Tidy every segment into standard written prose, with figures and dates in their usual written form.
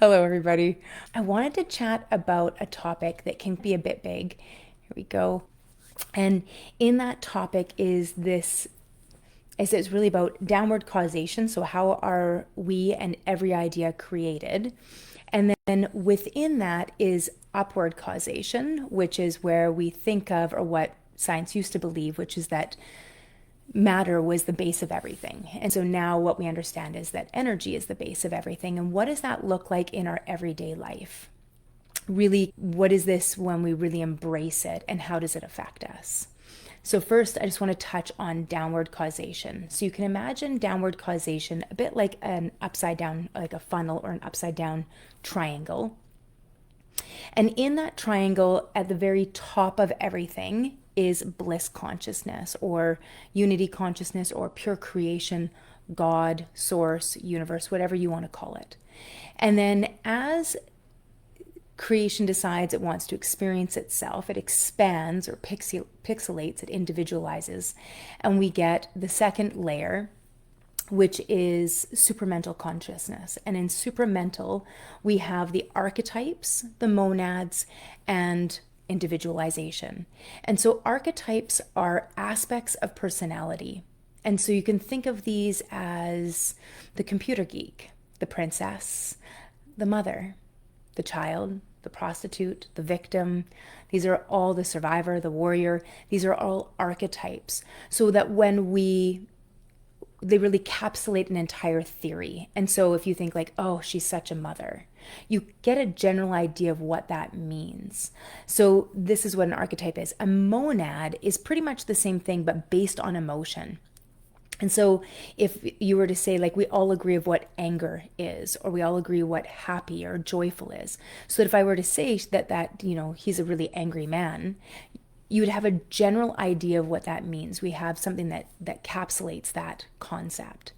Hello, everybody. I wanted to chat about a topic that can be a bit big. Here we go. And in that topic is it's really about downward causation. So, how are we and every idea created? And then within that is upward causation, which is where we think of, or what science used to believe, which is that matter was the base of everything. And so now what we understand is that energy is the base of everything. And what does that look like in our everyday life? Really, what is this when we really embrace it, and how does it affect us? So, first, I just want to touch on downward causation. So, you can imagine downward causation a bit like an upside down, like a funnel or an upside down triangle. And in that triangle, at the very top of everything, is bliss consciousness or unity consciousness or pure creation, God, source, universe, whatever you want to call it. And then as creation decides it wants to experience itself, it expands or pixelates, it individualizes, and we get the second layer, which is supramental consciousness. And in supramental, we have the archetypes, the monads, and individualization. And so archetypes are aspects of personality. And so you can think of these as the computer geek, the princess, the mother, the child, the prostitute, the victim. These are all the survivor, the warrior. These are all archetypes. So that when they really capsulate an entire theory. And so if you think like, oh, she's such a mother, you get a general idea of what that means. So this is what an archetype is. A monad is pretty much the same thing, but based on emotion. And so if you were to say, like, we all agree of what anger is, or we all agree what happy or joyful is. So that if I were to say that he's a really angry man, you would have a general idea of what that means. We have something that capsulates that concept.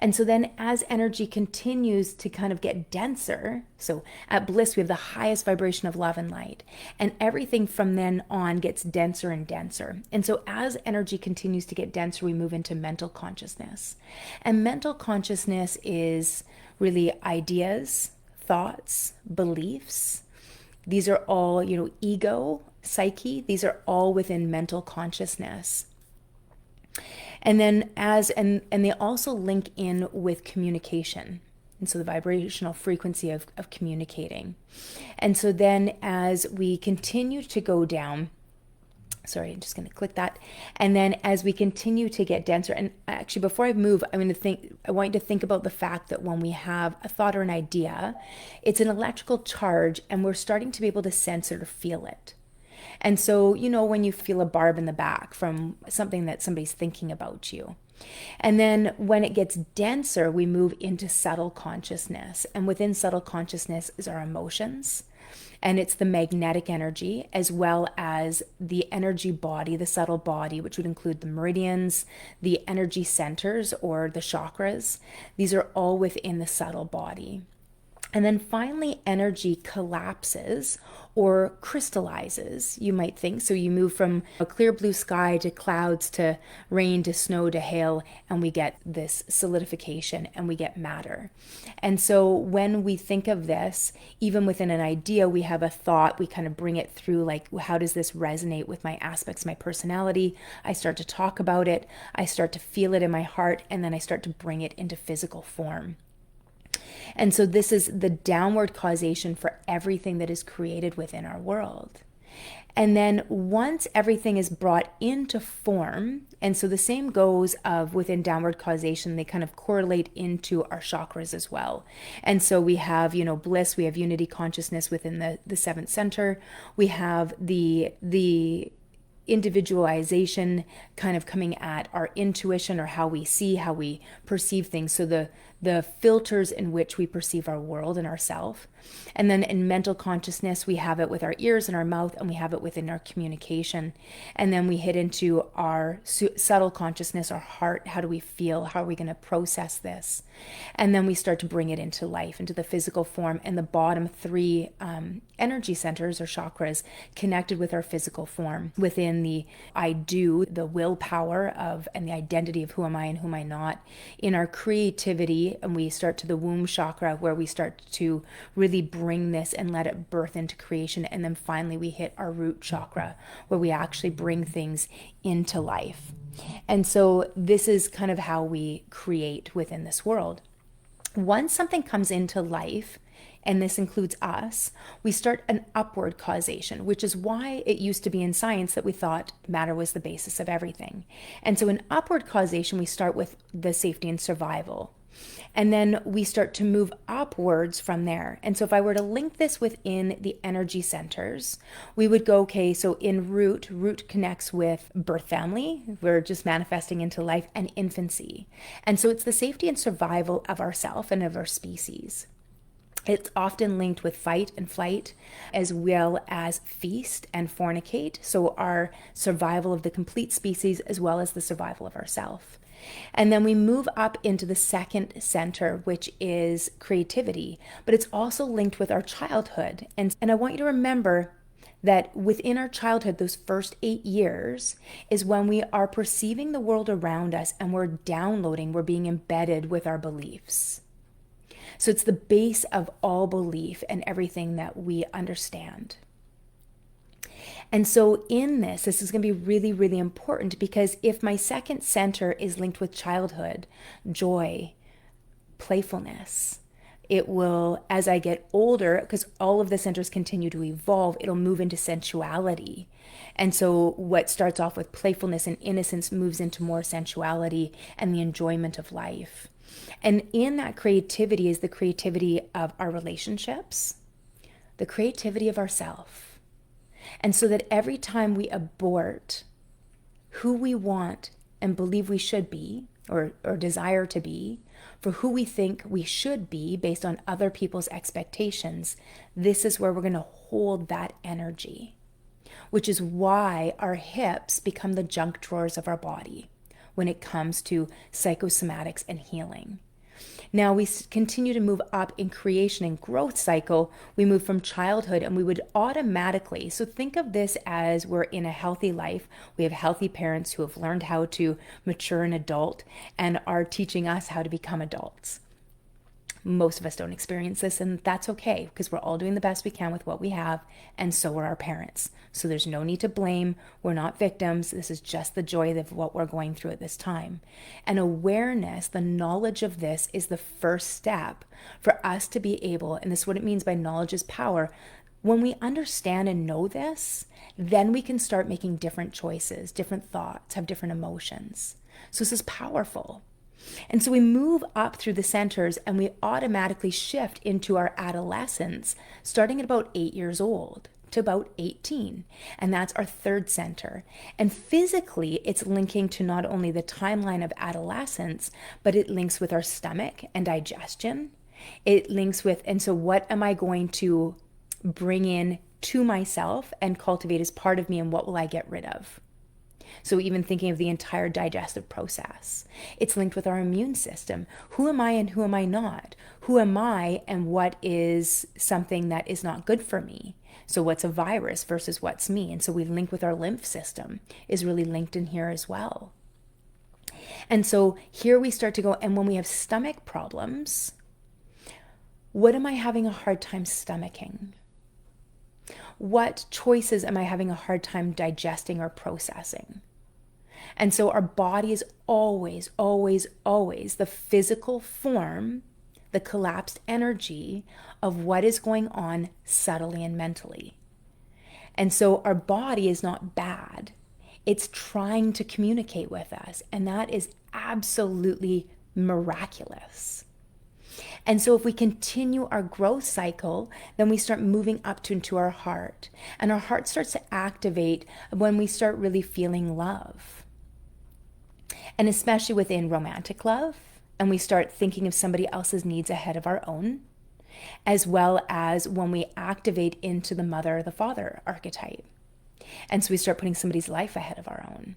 And so then as energy continues to kind of get denser, so at bliss, we have the highest vibration of love and light. And everything from then on gets denser and denser. And so as energy continues to get denser, we move into mental consciousness. And mental consciousness is really ideas, thoughts, beliefs. These are all, ego, psyche, these are all within mental consciousness. And then and they also link in with communication. And so the vibrational frequency of communicating. And so then as we continue to go down, sorry, I'm just going to click that. And then as we continue to get denser, and actually before I move, I want you to think about the fact that when we have a thought or an idea, it's an electrical charge and we're starting to be able to sense it or feel it. And so, when you feel a barb in the back from something that somebody's thinking about you. And then when it gets denser, we move into subtle consciousness. And within subtle consciousness is our emotions. And it's the magnetic energy, as well as the energy body, the subtle body, which would include the meridians, the energy centers, or the chakras. These are all within the subtle body. And then finally, energy collapses or crystallizes, you might think. So you move from a clear blue sky to clouds to rain to snow to hail, and we get this solidification and we get matter. And so when we think of this, even within an idea, we have a thought, we kind of bring it through, like, how does this resonate with my aspects, my personality? I start to talk about it, I start to feel it in my heart, and then I start to bring it into physical form. And so this is the downward causation for everything that is created within our world. And then once everything is brought into form, and so the same goes of within downward causation, they kind of correlate into our chakras as well. And so we have, bliss, we have unity consciousness within the seventh center. We have the individualization kind of coming at our intuition, or how we see, how we perceive things. So the filters in which we perceive our world and ourself. And then in mental consciousness, we have it with our ears and our mouth, and we have it within our communication. And then we hit into our subtle consciousness, our heart. How do we feel? How are we going to process this? And then we start to bring it into life, into the physical form. And the bottom three energy centers or chakras connected with our physical form within the I do, the willpower of, and the identity of who am I and who am I not, in our creativity energy, and we start to the womb chakra, where we start to really bring this and let it birth into creation. And then finally we hit our root chakra, where we actually bring things into life. And so this is kind of how we create within this world. Once something comes into life, and this includes us, we start an upward causation, which is why it used to be in science that we thought matter was the basis of everything. And so in upward causation, we start with the safety and survival. And then we start to move upwards from there. And so if I were to link this within the energy centers, we would go, okay, so in root connects with birth family. We're just manifesting into life, and infancy. And so it's the safety and survival of ourself and of our species. It's often linked with fight and flight, as well as feast and fornicate. So our survival of the complete species, as well as the survival of ourself. And then we move up into the second center, which is creativity, but it's also linked with our childhood. And I want you to remember that within our childhood, those first 8 years is when we are perceiving the world around us, and we're being embedded with our beliefs. So it's the base of all belief and everything that we understand. And so in this is going to be really, really important, because if my second center is linked with childhood, joy, playfulness, it will, as I get older, because all of the centers continue to evolve, it'll move into sensuality. And so what starts off with playfulness and innocence moves into more sensuality and the enjoyment of life. And in that creativity is the creativity of our relationships, the creativity of ourself. And so that every time we abort who we want and believe we should be, or desire to be, for who we think we should be based on other people's expectations, this is where we're going to hold that energy, which is why our hips become the junk drawers of our body when it comes to psychosomatics and healing. Now we continue to move up in creation and growth cycle. We move from childhood, and we would automatically, so think of this as we're in a healthy life. We have healthy parents who have learned how to mature an adult and are teaching us how to become adults. Most of us don't experience this, and that's okay, because we're all doing the best we can with what we have, and so are our parents. So there's no need to blame. We're not victims. This is just the joy of what we're going through at this time. And awareness, the knowledge of this, is the first step for us to be able, and this is what it means by knowledge is power. When we understand and know this, then we can start making different choices, different thoughts, have different emotions. So this is powerful. And so we move up through the centers, and we automatically shift into our adolescence, starting at about 8 years old to about 18. And that's our third center. And physically, it's linking to not only the timeline of adolescence, but it links with our stomach and digestion. It links with, and so what am I going to bring in to myself and cultivate as part of me, and what will I get rid of? So even thinking of the entire digestive process. It's linked with our immune system. Who am I and who am I not? Who am I and what is something that is not good for me? So what's a virus versus what's me? And so we link with our lymph system is really linked in here as well. And so here we start to go, and when we have stomach problems, what am I having a hard time stomaching? What choices am I having a hard time digesting or processing? And so our body is always, always, always the physical form, the collapsed energy of what is going on subtly and mentally. And so our body is not bad. It's trying to communicate with us. And that is absolutely miraculous. And so if we continue our growth cycle, then we start moving up into our heart. And our heart starts to activate when we start really feeling love. And especially within romantic love, and we start thinking of somebody else's needs ahead of our own, as well as when we activate into the mother or the father archetype. And so we start putting somebody's life ahead of our own.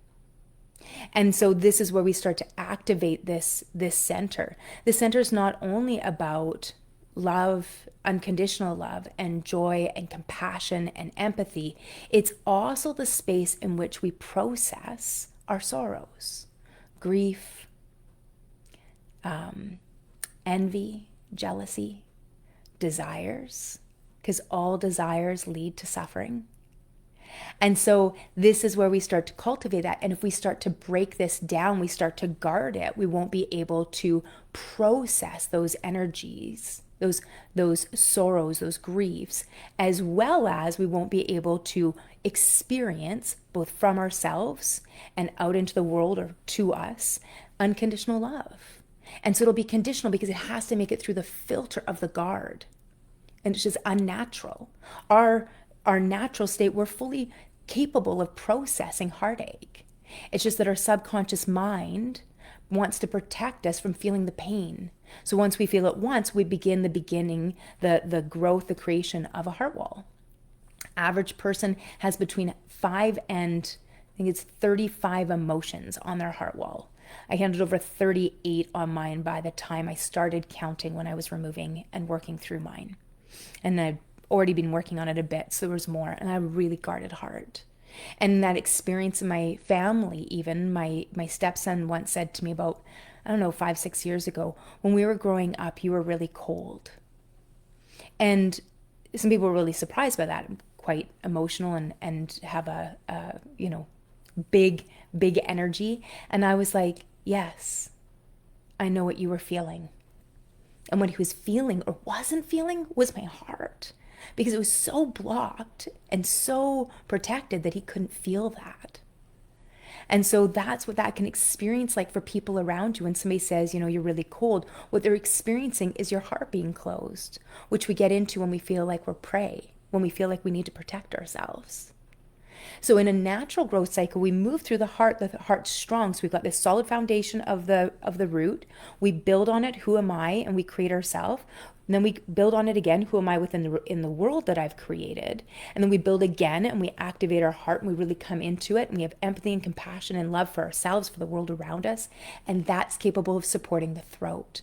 And so this is where we start to activate this center. The center is not only about love, unconditional love, and joy, and compassion, and empathy. It's also the space in which we process our sorrows, grief, envy, jealousy, desires, because all desires lead to suffering. And so this is where we start to cultivate that. And if we start to break this down, we start to guard it, we won't be able to process those energies, those sorrows, those griefs, as well as we won't be able to experience, both from ourselves and out into the world or to us, unconditional love. And so it'll be conditional because it has to make it through the filter of the guard. And it's just unnatural. Our natural state, we're fully capable of processing heartache. It's just that our subconscious mind wants to protect us from feeling the pain. So once we feel it once, we begin the growth, the creation of a heart wall. Average person has between 5 and I think it's 35 emotions on their heart wall. I handed over 38 on mine by the time I started counting when I was removing and working through mine. And I'd already been working on it a bit, so there was more, and I really guarded heart. And that experience in my family, even my stepson once said to me about, I don't know, 5-6 years ago, when we were growing up, you were really cold. And some people were really surprised by that. I'm quite emotional and have a big energy. And I was like, yes, I know what you were feeling. And what he was feeling or wasn't feeling was my heart, because it was so blocked and so protected that he couldn't feel that. And so that's what that can experience like for people around you. When somebody says, you're really cold, what they're experiencing is your heart being closed, which we get into when we feel like we're prey, when we feel like we need to protect ourselves. So in a natural growth cycle, we move through the heart's strong. So we've got this solid foundation of the root. We build on it, who am I? And we create ourselves. And then we build on it again, who am I in the world that I've created? And then we build again and we activate our heart and we really come into it. And we have empathy and compassion and love for ourselves, for the world around us. And that's capable of supporting the throat.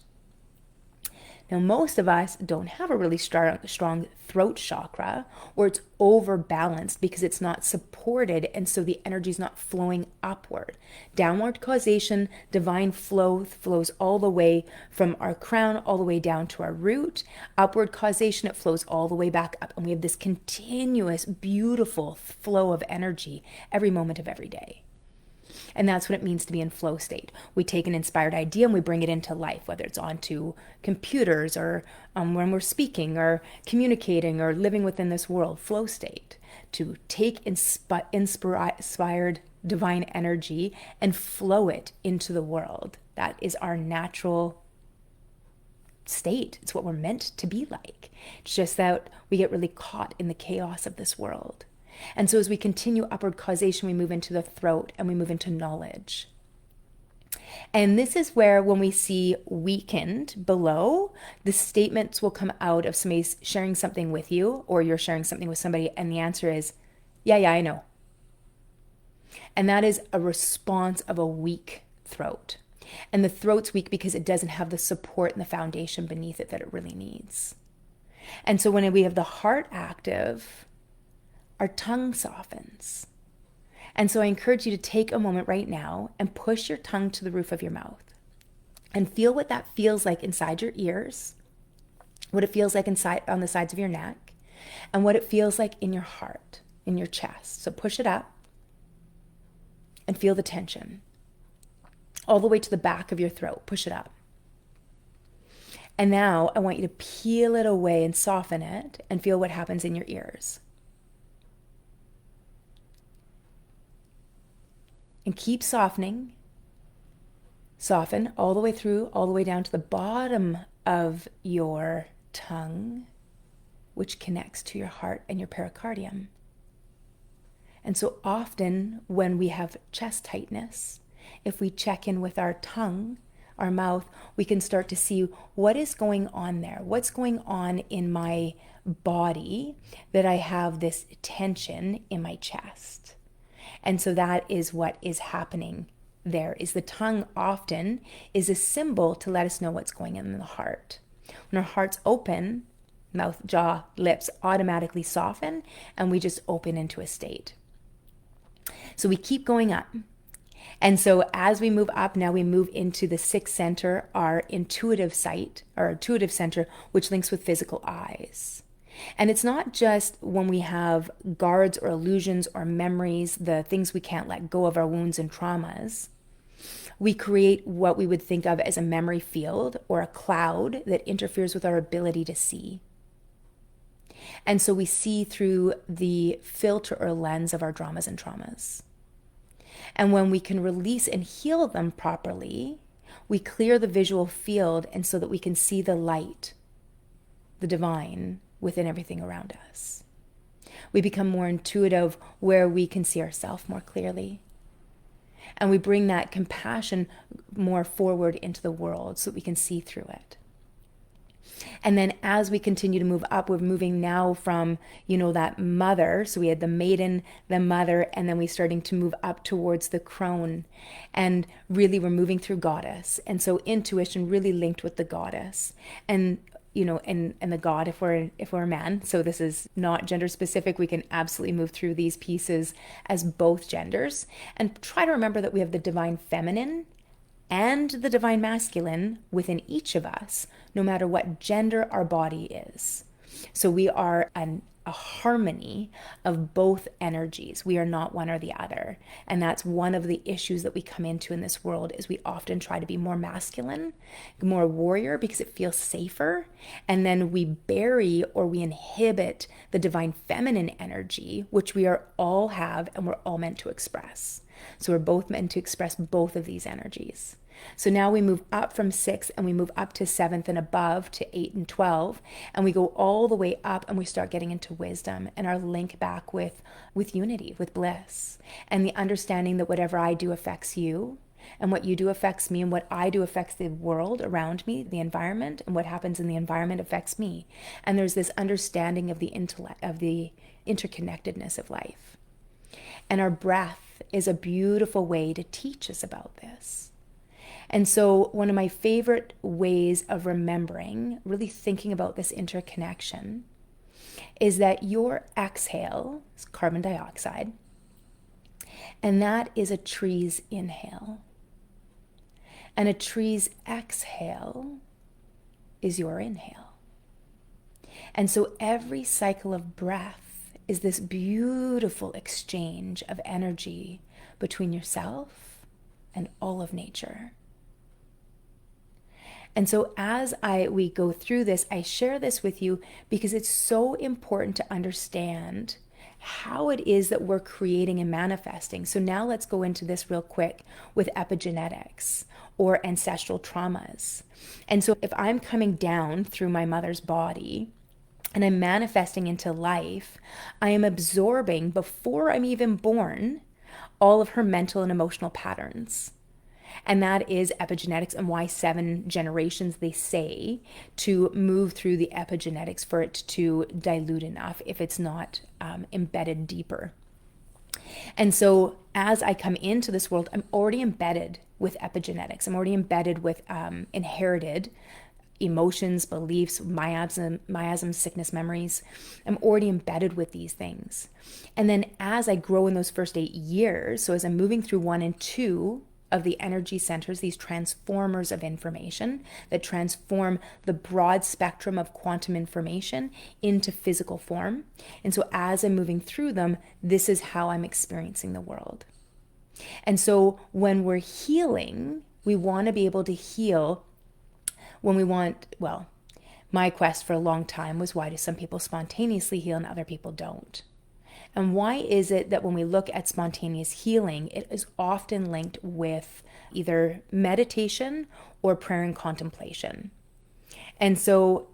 Now, most of us don't have a really strong throat chakra, or it's overbalanced because it's not supported, and so the energy is not flowing upward. Downward causation, divine flow flows all the way from our crown all the way down to our root. Upward causation, it flows all the way back up, and we have this continuous, beautiful flow of energy every moment of every day. And that's what it means to be in flow state. We take an inspired idea and we bring it into life, whether it's onto computers or when we're speaking or communicating or living within this world, flow state. To take inspired divine energy and flow it into the world. That is our natural state. It's what we're meant to be like. It's just that we get really caught in the chaos of this world. And so as we continue upward causation, we move into the throat and we move into knowledge. And this is where, when we see weakened below, the statements will come out of somebody sharing something with you, or you're sharing something with somebody, and the answer is, yeah, I know. And that is a response of a weak throat. And the throat's weak because it doesn't have the support and the foundation beneath it that it really needs. And so when we have the heart active, our tongue softens. And so I encourage you to take a moment right now and push your tongue to the roof of your mouth and feel what that feels like inside your ears, what it feels like inside on the sides of your neck, and what it feels like in your heart, in your chest. So push it up and feel the tension all the way to the back of your throat. Push it up. And now I want you to peel it away and soften it and feel what happens in your ears. And keep softening. Soften all the way through, all the way down to the bottom of your tongue, which connects to your heart and your pericardium. And so often when we have chest tightness, if we check in with our tongue, our mouth, we can start to see what is going on there. What's going on in my body that I have this tension in my chest? And so that is what is happening there. Is the tongue often is a symbol to let us know what's going on in the heart. When our heart's open, mouth, jaw, lips automatically soften, and we just open into a state. So we keep going up. And so as we move up, now we move into the sixth center, our intuitive sight, our intuitive center, which links with physical eyes. And it's not just when we have guards or illusions or memories, the things we can't let go of, our wounds and traumas. We create what we would think of as a memory field or a cloud that interferes with our ability to see. And so we see through the filter or lens of our dramas and traumas. And when we can release and heal them properly, we clear the visual field, and so that we can see the light, the divine within everything around us. We become more intuitive, where we can see ourselves more clearly. And we bring that compassion more forward into the world so that we can see through it. And then as we continue to move up, we're moving now from, that mother. So we had the maiden, the mother, and then we're starting to move up towards the crone. And really we're moving through goddess. And so intuition really linked with the goddess. And and the God, if we're a man. So this is not gender specific. We can absolutely move through these pieces as both genders, and try to remember that we have the divine feminine and the divine masculine within each of us, no matter what gender our body is. So we are a harmony of both energies. We are not one or the other. And that's one of the issues that we come into in this world, is we often try to be more masculine, more warrior, because it feels safer. And then we bury or we inhibit the divine feminine energy, which we are all have and we're all meant to express. So we're both meant to express both of these energies. So now we move up from 6 and we move up to 7th and above to 8 and 12. And we go all the way up and we start getting into wisdom and our link back with unity, with bliss. And the understanding that whatever I do affects you, and what you do affects me, and what I do affects the world around me, the environment, and what happens in the environment affects me. And there's this understanding of the intellect, of the interconnectedness of life. And our breath is a beautiful way to teach us about this. And so one of my favorite ways of remembering, really thinking about this interconnection, is that your exhale is carbon dioxide, and that is a tree's inhale. And a tree's exhale is your inhale. And so every cycle of breath is this beautiful exchange of energy between yourself and all of nature. And so as we go through this, I share this with you because it's so important to understand how it is that we're creating and manifesting. So now let's go into this real quick with epigenetics or ancestral traumas. And so if I'm coming down through my mother's body and I'm manifesting into life, I am absorbing, before I'm even born, all of her mental and emotional patterns. And that is epigenetics, and why 7 generations, they say, to move through the epigenetics for it to dilute enough if it's not embedded deeper. And so as I come into this world, I'm already embedded with epigenetics. I'm already embedded with inherited emotions, beliefs, miasm, sickness, memories. I'm already embedded with these things. And then as I grow in those first 8 years, so as I'm moving through 1 and 2, of the energy centers, these transformers of information that transform the broad spectrum of quantum information into physical form. And so as I'm moving through them, this is how I'm experiencing the world. And so when we're healing, we want to be able to heal when we want, my quest for a long time was, why do some people spontaneously heal and other people don't? And why is it that when we look at spontaneous healing, it is often linked with either meditation or prayer and contemplation? And so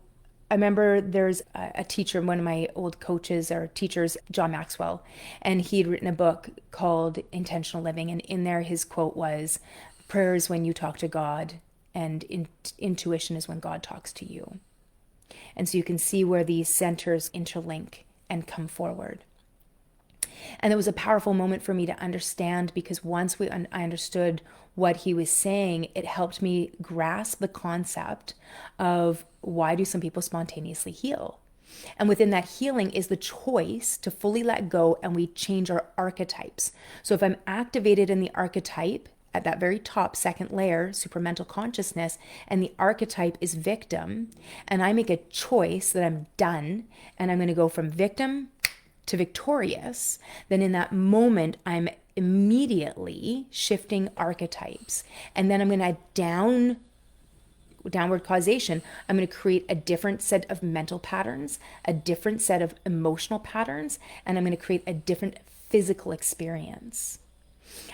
I remember there's a teacher, one of my old coaches or teachers, John Maxwell, and he had written a book called Intentional Living. And in there, his quote was, prayer is when you talk to God, and intuition is when God talks to you. And so you can see where these centers interlink and come forward. And it was a powerful moment for me to understand, because once I understood what he was saying, it helped me grasp the concept of, why do some people spontaneously heal? And within that healing is the choice to fully let go, and we change our archetypes. So if I'm activated in the archetype at that very top, second layer, supramental consciousness, and the archetype is victim, and I make a choice that I'm done, and I'm going to go from victim to victorious, then in that moment, I'm immediately shifting archetypes. And then I'm going to downward causation, I'm going to create a different set of mental patterns, a different set of emotional patterns, and I'm going to create a different physical experience.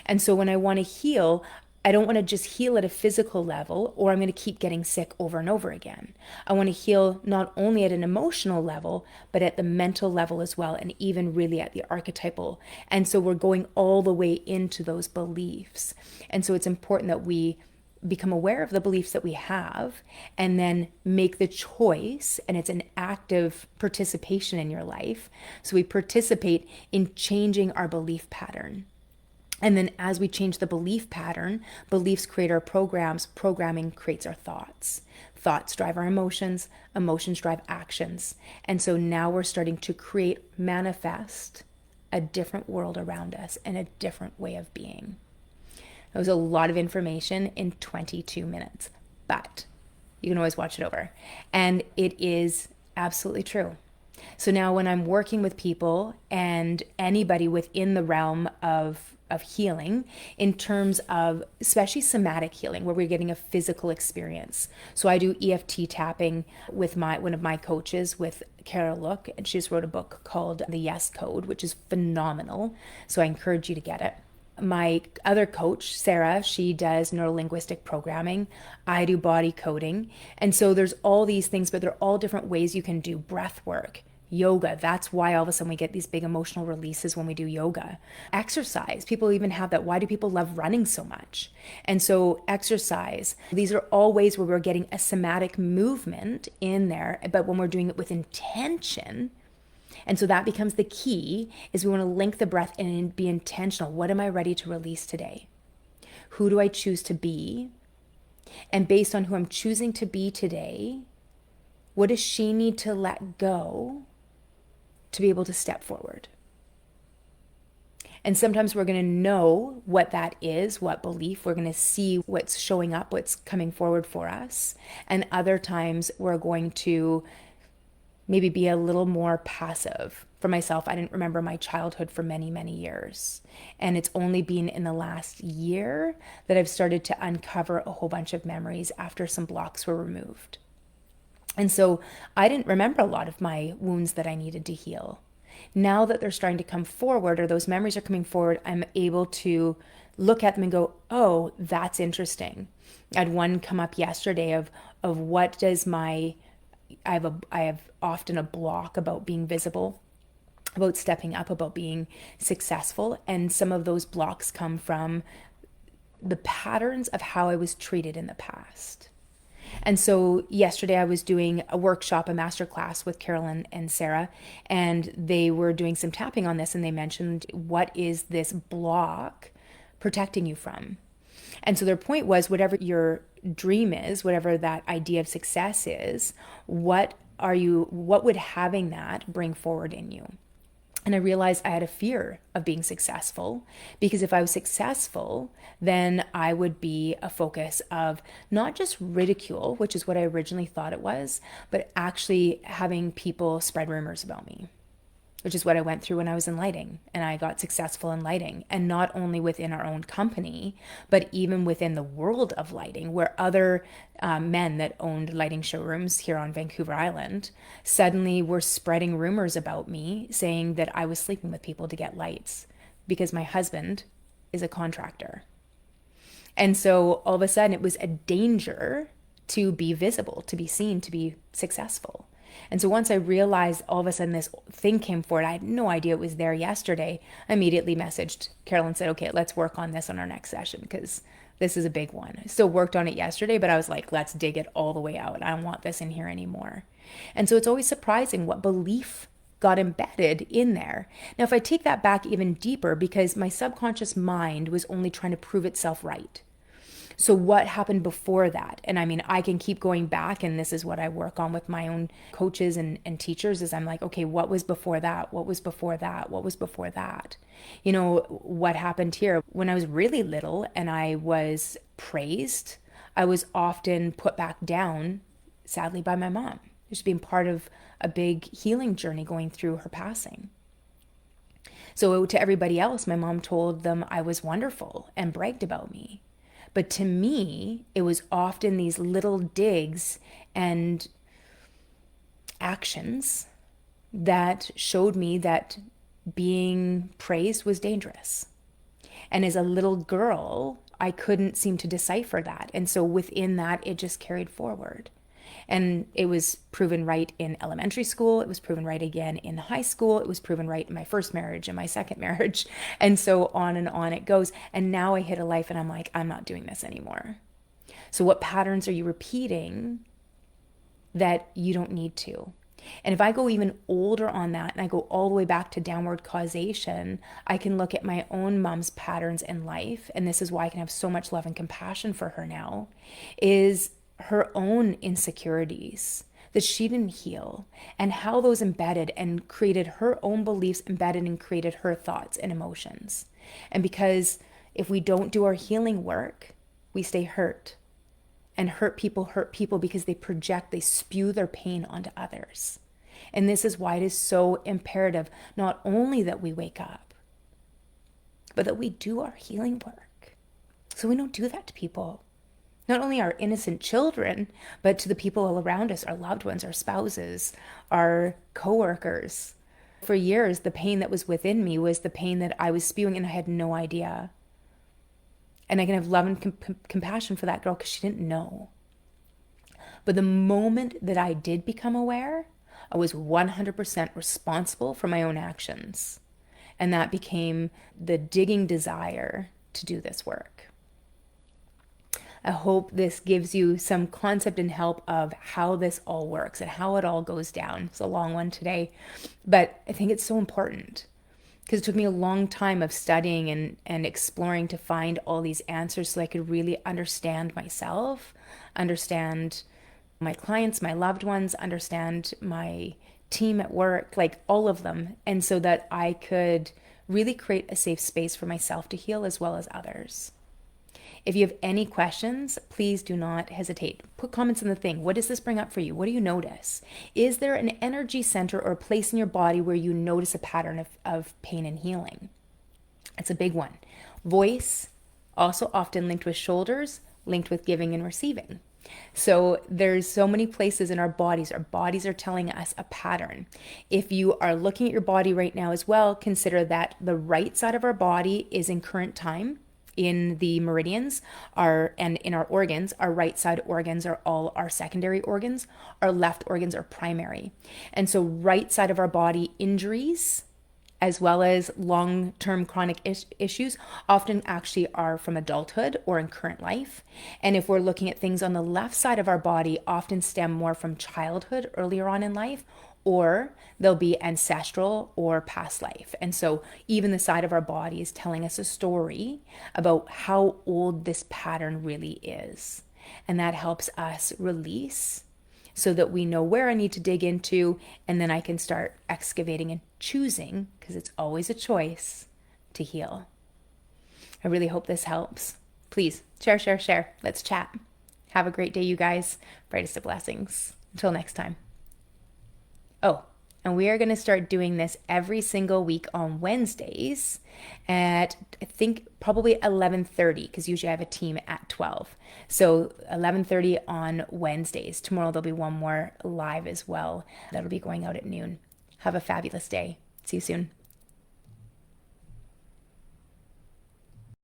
And so when I want to heal, I don't want to just heal at a physical level, or I'm going to keep getting sick over and over again. I want to heal not only at an emotional level, but at the mental level as well, and even really at the archetypal. And so we're going all the way into those beliefs. And so it's important that we become aware of the beliefs that we have and then make the choice, and it's an active participation in your life. So we participate in changing our belief pattern. And then as we change the belief pattern, beliefs create our programs, programming creates our thoughts. Thoughts drive our emotions, emotions drive actions. And so now we're starting to create, manifest a different world around us and a different way of being. That was a lot of information in 22 minutes, but you can always watch it over. And it is absolutely true. So now when I'm working with people and anybody within the realm of healing, in terms of especially somatic healing, where we're getting a physical experience. So I do EFT tapping with one of my coaches, with Carol Look, and she just wrote a book called The Yes Code, which is phenomenal. So I encourage you to get it. My other coach, Sarah, she does neurolinguistic programming. I do body coding. And so there's all these things, but they're all different ways you can do breath work. Yoga, that's why all of a sudden we get these big emotional releases when we do yoga. Exercise, people even have that. Why do people love running so much? And so exercise, these are all ways where we're getting a somatic movement in there, but when we're doing it with intention. And so that becomes the key, is we want to link the breath and be intentional. What am I ready to release today? Who do I choose to be? And based on who I'm choosing to be today, what does she need to let go to be able to step forward? And sometimes we're going to know what that is, what belief. We're going to see what's showing up, what's coming forward for us. And other times we're going to maybe be a little more passive. For myself, I didn't remember my childhood for many, many years. And it's only been in the last year that I've started to uncover a whole bunch of memories after some blocks were removed. And so I didn't remember a lot of my wounds that I needed to heal. Now that they're starting to come forward, or those memories are coming forward, I'm able to look at them and go, oh, that's interesting. I had one come up yesterday of what does I have often a block about being visible, about stepping up, about being successful. And some of those blocks come from the patterns of how I was treated in the past. And so yesterday I was doing a workshop, a masterclass with Carolyn and Sarah, and they were doing some tapping on this, and they mentioned, what is this block protecting you from? And so their point was, whatever your dream is, whatever that idea of success is, what would having that bring forward in you? And I realized I had a fear of being successful, because if I was successful, then I would be a focus of not just ridicule, which is what I originally thought it was, but actually having people spread rumors about me, which is what I went through when I was in lighting, and I got successful in lighting. And not only within our own company, but even within the world of lighting, where other men that owned lighting showrooms here on Vancouver Island suddenly were spreading rumors about me, saying that I was sleeping with people to get lights because my husband is a contractor. And so all of a sudden it was a danger to be visible, to be seen, to be successful. And so once I realized, all of a sudden this thing came forward, I had no idea it was there yesterday. I immediately messaged Carol and said, okay, let's work on this on our next session, because this is a big one. I still worked on it yesterday, but I was like, let's dig it all the way out. I don't want this in here anymore. And so it's always surprising what belief got embedded in there. Now, if I take that back even deeper, because my subconscious mind was only trying to prove itself right. So what happened before that? And I mean, I can keep going back, and this is what I work on with my own coaches and teachers is I'm like, okay, what was before that? What was before that? What was before that? You know, what happened here? When I was really little and I was praised, I was often put back down, sadly, by my mom, just being part of a big healing journey going through her passing. So to everybody else, my mom told them I was wonderful and bragged about me. But to me, it was often these little digs and actions that showed me that being praised was dangerous. And as a little girl, I couldn't seem to decipher that. And so within that, it just carried forward. And it was proven right in elementary school. It was proven right again in high school. It was proven right in my first marriage and my second marriage. And so on and on it goes. And now I hit a life and I'm like, I'm not doing this anymore. So what patterns are you repeating that you don't need to? And if I go even older on that and I go all the way back to downward causation, I can look at my own mom's patterns in life. And this is why I can have so much love and compassion for her now, is her own insecurities that she didn't heal and how those embedded and created her own beliefs, embedded and created her thoughts and emotions. And because if we don't do our healing work, we stay hurt. And hurt people because they project, they spew their pain onto others. And this is why it is so imperative not only that we wake up, but that we do our healing work. So we don't do that to people. Not only our innocent children, but to the people all around us, our loved ones, our spouses, our coworkers. For years, the pain that was within me was the pain that I was spewing and I had no idea. And I can have love and compassion for that girl because she didn't know. But the moment that I did become aware, I was 100% responsible for my own actions. And that became the digging desire to do this work. I hope this gives you some concept and help of how this all works and how it all goes down. It's a long one today, but I think it's so important because it took me a long time of studying and exploring to find all these answers so I could really understand myself, understand my clients, my loved ones, understand my team at work, like all of them. And so that I could really create a safe space for myself to heal as well as others. If you have any questions, please do not hesitate. Put comments in the thing. What does this bring up for you? What do you notice? Is there an energy center or a place in your body where you notice a pattern of pain and healing? It's a big one. Voice, also often linked with shoulders, linked with giving and receiving. So there's so many places in our bodies. Our bodies are telling us a pattern. If you are looking at your body right now as well, consider that the right side of our body is in current time. In the meridians and in our organs, our right side organs are all our secondary organs, our left organs are primary. And so right side of our body injuries, as well as long-term chronic issues, often actually are from adulthood or in current life. And if we're looking at things on the left side of our body, often stem more from childhood earlier on in life, or they'll be ancestral or past life. And so even the side of our body is telling us a story about how old this pattern really is. And that helps us release so that we know where I need to dig into, and then I can start excavating and choosing, because it's always a choice, to heal. I really hope this helps. Please share. Let's chat. Have a great day, you guys. Brightest of blessings. Until next time. Oh, and we are going to start doing this every single week on Wednesdays at, I think, probably 11:30, because usually I have a team at 12. So 11:30 on Wednesdays. Tomorrow there'll be one more live as well. That'll be going out at noon. Have a fabulous day. See you soon.